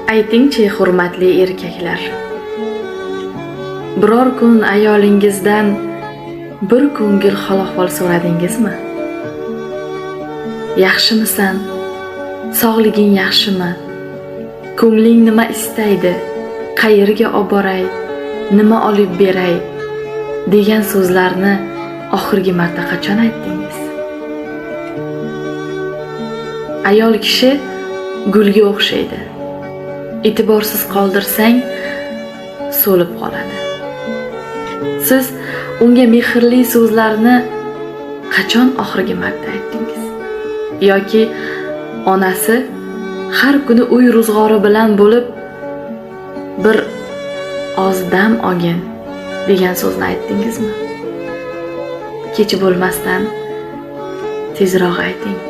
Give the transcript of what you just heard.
Aytingchi, hurmatli erkaklar, biror kun ayolingizdan bir ko'ngil hol-ahvol so'radingizmi? Yaxshimisan? Sog'liging yaxshimi? Ko'ngling nima istaydi? Qayerga olib boray? Nima olib beray? degan so'zlarni oxirgi marta qachon aytdingiz? Ayol kishi gulga o'xshaydi. E'tiborsiz qoldirsang, so'lib qoladi. Siz unga mehrli so'zlarni qachon oxirgi marta aytdingiz? Yoki onasi har kuni uy ro'zg'ori bilan bo'lib bir oz dam olgin degan so'zni aytdingizmi? Kech bo'lmasdan tezroq ayting.